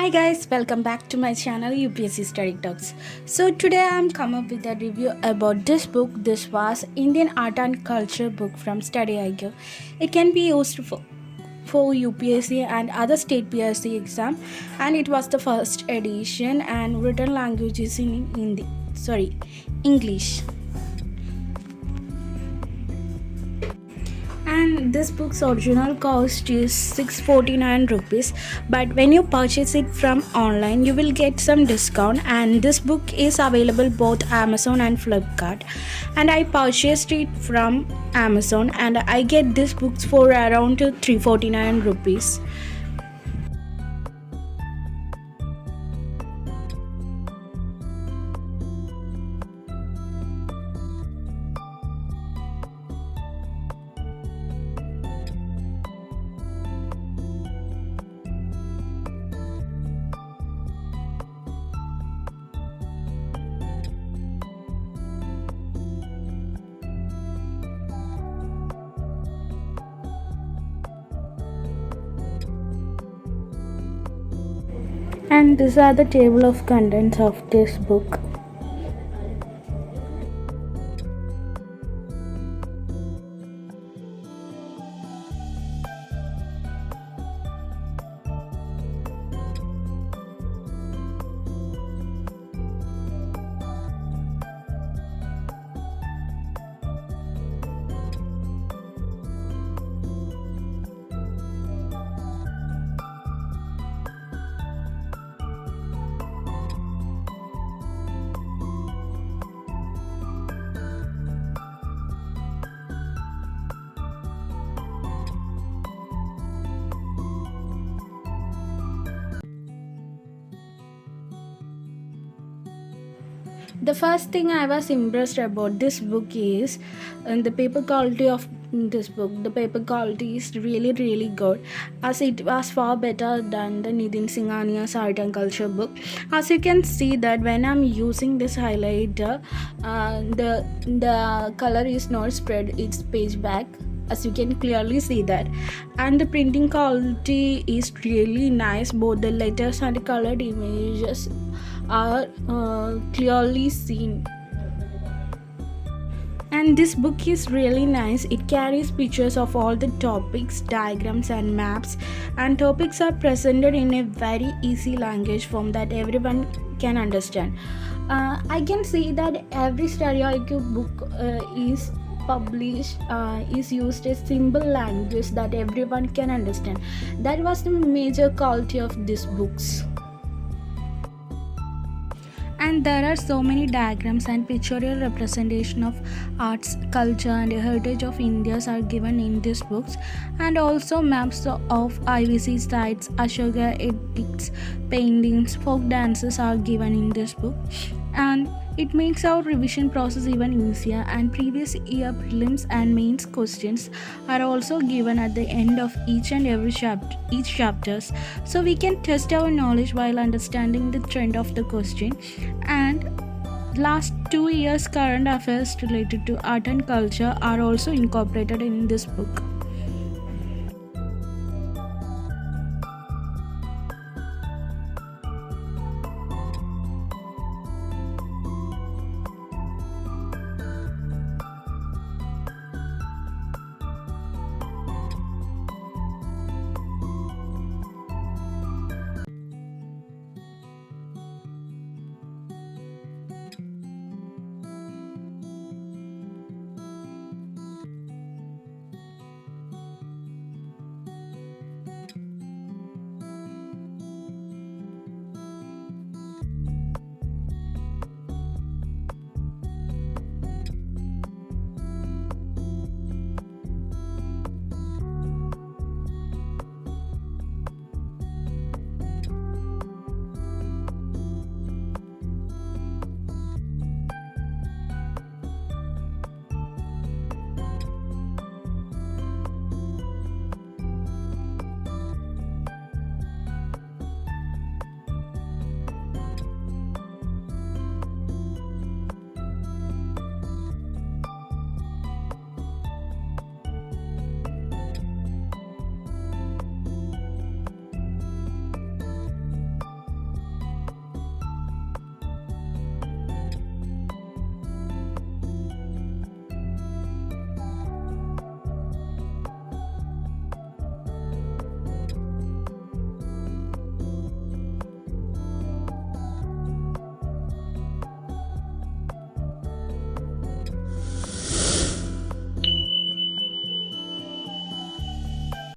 Hi guys, welcome back to my channel UPSC Study Talks. So today I am come up with a review about this book. This was Indian Art and Culture book from Study IQ. It can be used for UPSC and other state PSC exam, and it was the first edition and written language is in English. And this book's original cost is 649 rupees, but when you purchase it from online you will get some discount, and this book is available both Amazon and Flipkart, and I purchased it from Amazon and I get this books for around 349 rupees. And these are the table of contents of this book. The first thing I was impressed about this book is the paper quality of this book. The paper quality is really good, as it was far better than the Nithin Singhania's art and culture book. As you can see that when I'm using this highlighter, the color is not spread its page back, as you can clearly see that, and the printing quality is really nice. Both the letters and the colored images are clearly seen, and this book is really nice. It carries pictures of all the topics, diagrams and maps, and topics are presented in a very easy language form that everyone can understand. I can see that every Study IQ book is published is used a simple language that everyone can understand. That was the major quality of these books. And there are so many diagrams and pictorial representation of arts, culture and heritage of India are given in these books, and also maps of IVC sites, Ashoka edicts, paintings, folk dances are given in this book, and it makes our revision process even easier, and previous year prelims and mains questions are also given at the end of each and every chapters, so we can test our knowledge while understanding the trend of the question. And last 2 years current affairs related to art and culture are also incorporated in this book.